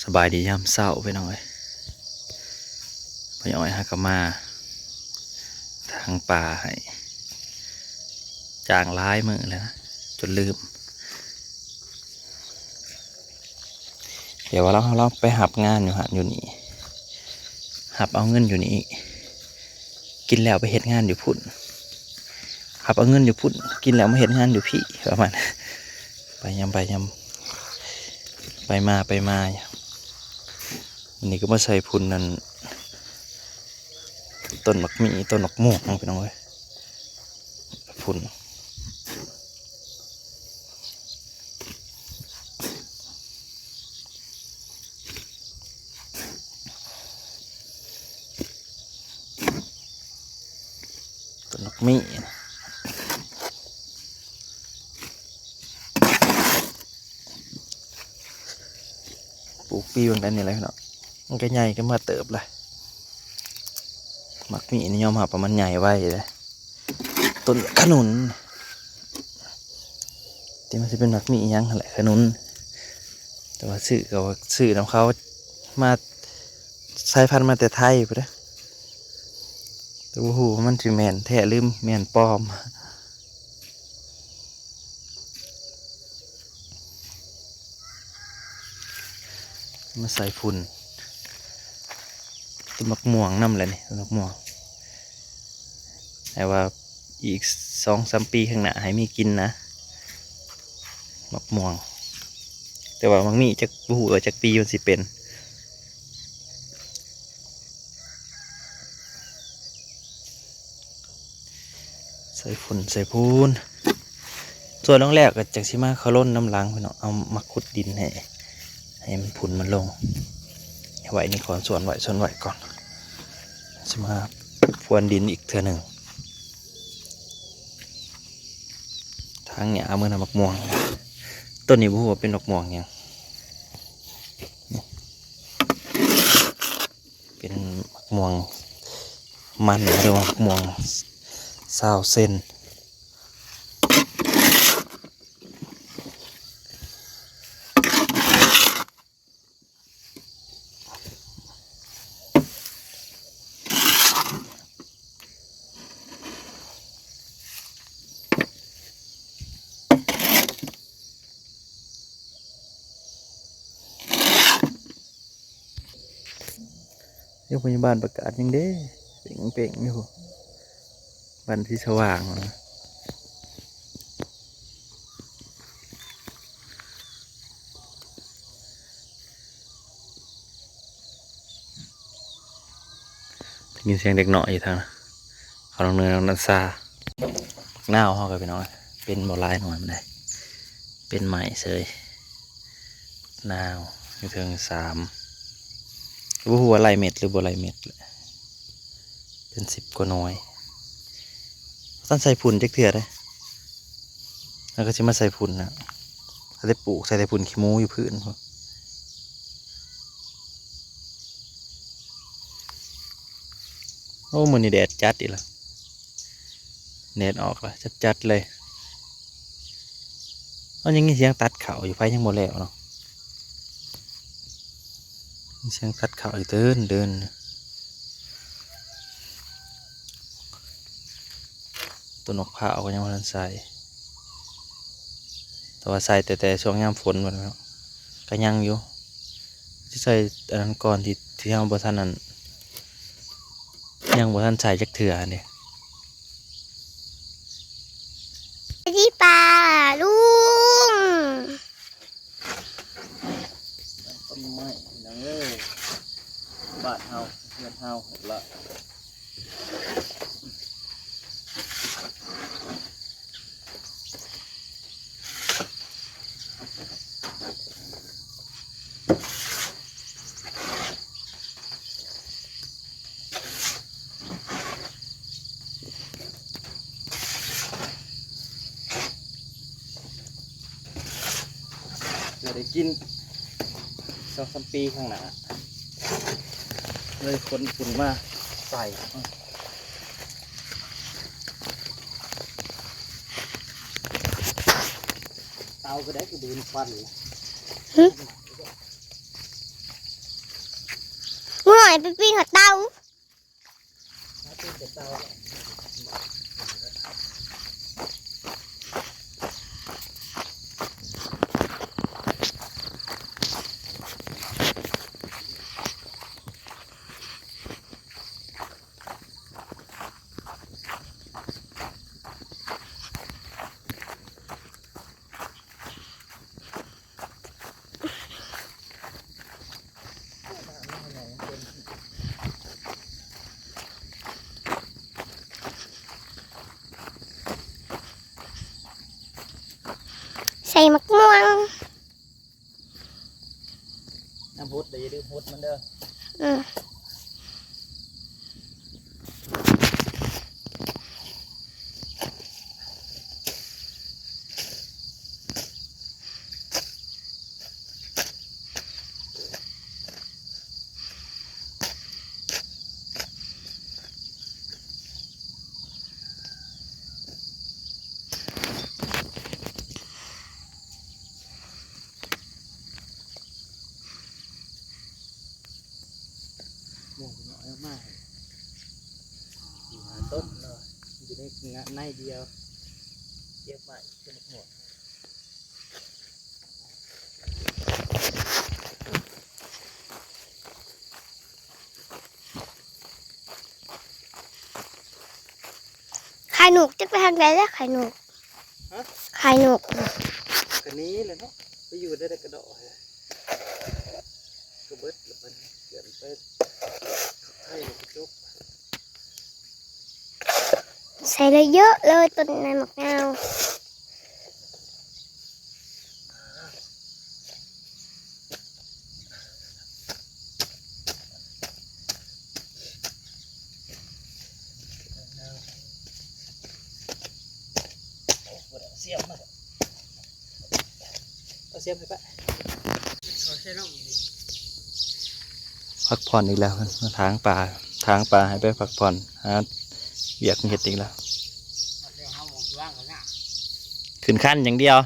สบายดียามเศร้าไปหน่อยไปอ้อยฮากามาทางป่าให้จางร้ายมือเลยนะจนลืมเดี๋ยวว่าเราไปหับงานอยู่อยู่นี่หับเอาเงินอยู่นี่กินแล้วไปเฮ็ดงานอยู่พุ่นหับเอาเงินอยู่พุ่นกินแล้วมาเฮ็ดงานอยู่พี่ประมาณไปยำไปมาอันนี้ก็มาใส่พุ่นนั่นต้นหมักมีต้นหมักม่วงไปน้องเว้ยพุ่นต้นหมักมีปลูกปีวันนั้นนี่แหละเนาะมันก็ใหญ่ก็มาเติบเลยหมักมีนี่ยอมหาประมาณใหญ่ไว้เลยต้นขนุนที่มันจะเป็นหมักมียังแหละขนุนแต่ว่าซื้อกับซื้อน้ำเขามาใช้พันธุ์มาแต่ไทยไปเลยแต่ว่าหูมันจะแมนแท้ลืมแมนปลอมมาใส่ฝุ่นต้นมะม่วงน้ำเลยนี่ต้นมะม่วงแต่ว่าอีก2-3 ปีข้างหน้าให้มีกินนะมะม่วงแต่ว่ามันมีจากหูจากปีมันสิเป็นใส่ฝุ่นใส่พูนส่วนแรกก็จากชิมาเขาล้นน้ำล้างไปเนาะเอามาขุดดินให้มันพุ่นมันลงไว้นี่ก่อนส่วนไว้ก่อนชิมาพรวนดินอีกเทื่อหนึ่งทางเนี่ยเอามือนำมะม่วงต้นนี้ผู้ว่าเป็นมะม่วงยังเป็นมะม่วงมันหรือว่ามะม่วงซาวเส้นโรงพยาบาลประกาศยังเด้เป่งอยู่วันที่สว่างนะยินเสียงเด็กหน่อยอยู่ทางเขาลงเนินนันซาหน้าห้องกันไปน้อยเป็นบอลายหน่อยมันได้เป็นใหม่เสยนาวอยู่เทิง3รู้หัวลายเม็ดหรือบัวลายเม็ดเป็น10 กว่าน้อยต้นใส่พุ่นเจ๊กเถื่อเลยแล้วก็จะมาใส่พุ่นนะเขาได้ปลูกใส่พุ่นขี้มูอยู่พื้นเขาโอ้มันนี่แดดจัดอีกแล้วแดดออกแล้วจัดเลยมันยังมีเสียงตัดเข่าอยู่ไฟยังหมดแล้วเนาะมีเสียงตัดเข่าอีกเดินต้นนกพร้าวก็ยังไม่ทันใส่แต่ว่าใส่แต่ช่วงยามฝนหมดแล้วก็ยังอยู่ที่ใส่อันนั้นก่อนที่ทำบัวท่านนั้นยังบัวท่านใส่จักเถื่อเนี่ยที่ป่าลุงต้นไม้ยังเลยบ้านเฮาเฮือนเฮาละจะได้กิน2-3 ปีข้างหน้าเลยคนฝุ่นมาใส่เตาก็ได้ก็ดูนควันเลย งูหน่อยไปปีนหัวเตา ใส่มะม่วง น้ำพุดเดี๋ยวอย่าดื้อพุดมันเด้อ อืมม่วงน้อยมากอยู่หาต้นเลยอยู่ในในเดียวเก็บใหม่เป็นหมด ไข่หนุกจะไปทางไหนแล้วไข่หนุกไข่หนุก กันนี้เลยเนาะไปอยู่ได้กระโดดกระเบิดแล้วมันเกิดไปให้กระจก ใส่เลยเยอะเลยต้นในมะนาว เสียบมาเอาเสียบไปปะพักผ่อนอีกแล้วมาทางป่าให้ไปพักผ่อนหาเบียกเห็ดอีกแล้วขึ้นขั้นอย่างเดียว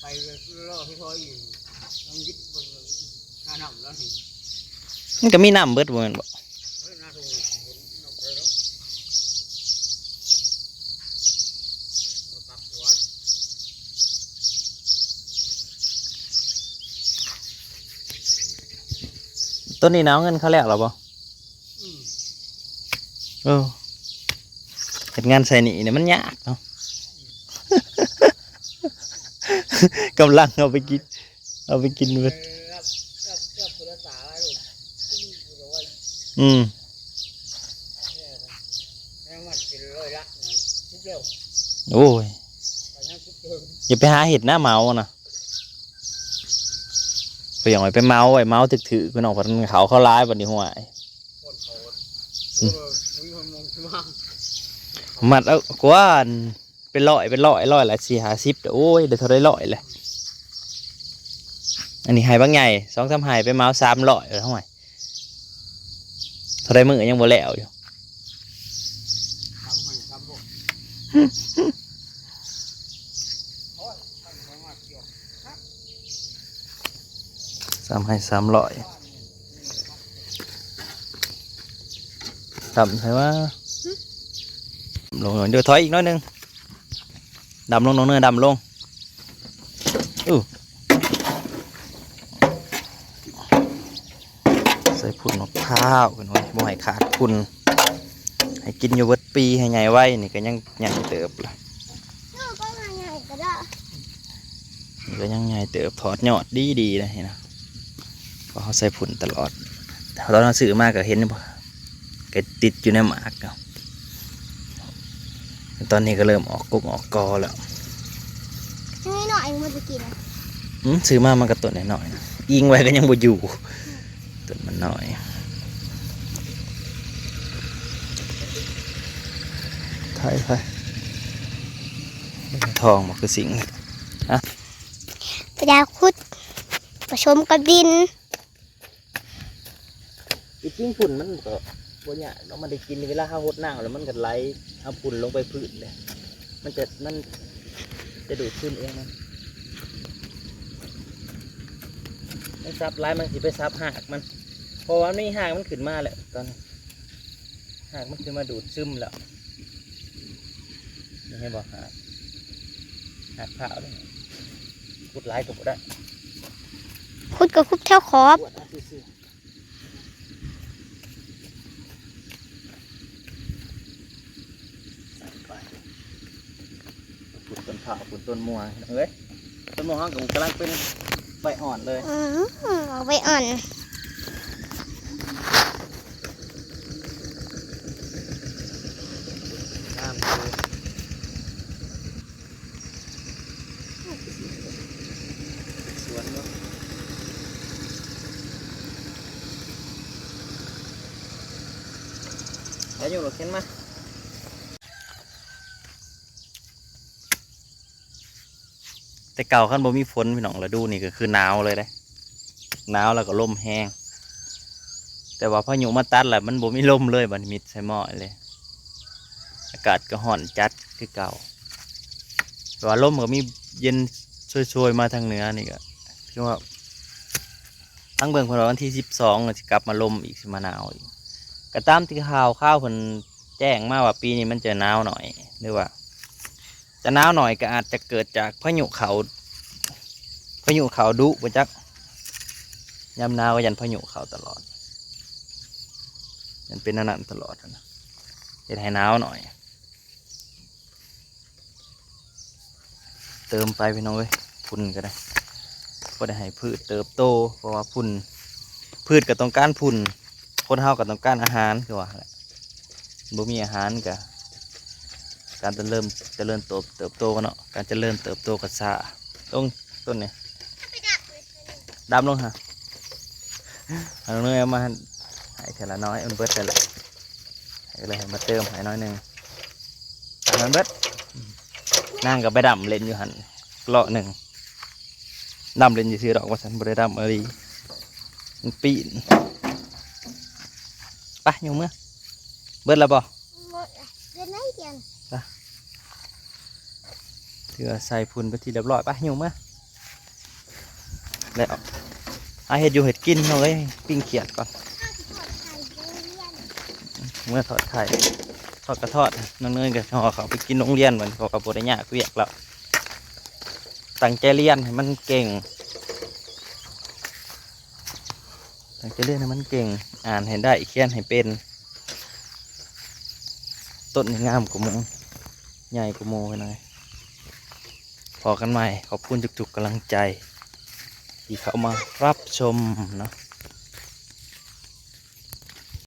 ไปรอที่เขาอยู่ต้องยึดบนหน้าหนำแล้วนี่ มันก็มีน้ำเบิดบ่แม่นบ่ หน้าตรงนี้นอกเลยแล้วตัดตัว ต้นนี้น้ำเงินเขาแลกหรอบ่เฮ็ดงานใส่หนีเนี่ยมันยากเนาะ กำลังเอาไปกินเบิด รับโทรศัพท์อะไรลูกว่า แม่งมันเป็นร้อยละนะทุกเร็ว โอ้ย ไปนั่งทุกเร็ว อย่าไปหาเห็ดหน้าเมานะไปอย่างไรไปเมาไอ้เมาถือๆคุณออกพันเขาร้ายบันนี้หัวไอ้ คนเขามีคนมองที่ว่าง มัดเอากว่าเป็นร้อยละ40-50โอ้ยเดี๋ยวเท่าได้ร้อยเลยอันนี้หายบางใหญ่2-3หายไปเมา300เท่าไหร่เท่าได้มือยังบ่แล้วอยู่ ทำให้ทำบ่โอ้ยทำให้มาเกี่ยว 3ให้300ทำใช่ว่าลงหน่อยเดี๋ยวถอยอีกน้อยนึงดำลงน้องเนื้อดำลงใส่พุ่นมะพร้าวกันไว้บ่ให้ขาดพุ่นให้กินอยู่เบิดปีให้ใหญ่ไว้นี่ก็ยังใหญ่เติบละ ลูกก็มาใหญ่ก็ได้ นี่ก็ยังใหญ่เติบถอดยอดดีๆนะเห็นนะเพราะเขาใส่พุ่นตลอดแต่ตอนเราซื้อมาก็เห็นบ่ก็ติดอยู่ในหมากเนาะตอนนี้ก็เริ่มออกกุกออกกอแล้ว นี่หน่อยมันจะกิน ซื้อมามันก็ต้นน้อยๆนะยิงไว้ก็ยังบ่อยู่ต้นมันน้อยไทยทองมันคือสิ่ง กระดาษคุดผสมกับดิน จริงๆฝุ่นมันก็บ่ยากเนาะมันได้กินเวลาห้าหดน้ำแล้วมันก็ไหลเอาฝุ่นลงไปพื้นเลยมันจะดูดขึ้นเองมัน มันซับไล่มันสิไปซับหากมันเพราะว่านี่หากมันขึ้นมาแหละตอนนี้หากมันขึ้นมาดูดซึมแล้วนี่ให้บอกหากข้าวเลยขุดไล่ก็บ่ได้ คุดกับคุบแถวขอบ ปวดนะซื่อๆใส่ไปขุดต้นข้าวขุดต้นม่วงเอ้ยต้นม่วงห้องกับกำลังเป็นใบอ่อนเลย เอาไปอ่อน น้ำคือสวนเนาะแล้วอยู่หรอเข็นมาแต่เก่าขั้นบ่มีฝนพี่น้องฤดูนี่ก็คือหนาวเลยได้หนาวแล้วก็ลมแห้งแต่ว่าพายุมาตัดแหละมันบ่มีลมเลยบัดนี้มิดใส่หม้อเลยอากาศก็ร้อนจัดคือเก่าแต่ว่าลมก็มีเย็นช่วยๆมาทางเหนือนี่ก็คือว่าทั้งเบิ่งคนว่าวันที่12จะกลับมาลมอีกสิมาหนาวอีกก็ตามที่ข้าวเพิ่นแจ้งมาว่าปีนี้มันจะหนาวหน่อยหรือว่าจะหนาวหน่อยก็อาจจะเกิดจากพายุเขาดุบ่จักยามหนาวก็ยันพายุเขาตลอดยันเป็นนั่นตลอดนะเฮ็ดให้หนาวหน่อยเติมไปพี่น้องเอ้ยพุ่นก็ได้ก็ได้ให้พืชเติบโตเพราะว่าพืชก็ต้องการพุ่นคนเฮาก็ต้องการอาหารคือว่าแหละบ่มีอาหารก็การเจริญเติบโตกันเนาะการเจริญเติบโตก็ช้าต้นนี่ดำลงฮะเอาเนื้อมาให้เท่าละน้อยมันเบิดแต่ละให้เลยให้มาเติมให้น้อยหนึงมันเบิดนั่งกับไปดำเล่นอยู่หันเลาะหนึ่งดำเล่นอยู่ซื้อดอกว่าฉันบริดำอะไรมันปีนไปอยู่เมื่อเบิดแล้วบ่ เดือนไหนเดือน เถื่อใส่พุ่นไปทีเรียบร้อยไปอยู่เมื่อแล้วเห็ดอยู่เห็ดกินเอาเลยปิ้งเขียดก่อนเมื่อทอดไข่ทอดกระทอดน้องเนยกับห่อเขาไปกินโรงเรียนเหมือนเขากับโบได้ยากเวียกแล้วตั้งใจเรียนให้มันเก่งตั้งใจเรียนให้มันเก่งอ่านให้ได้เขียนให้เป็นต้นงามกว่าหมูใหญ่กว่าหมูไปหน่อยพอกันใหม่ขอบคุณทุกๆกำลังใจที่เข้ามารับชมเนาะ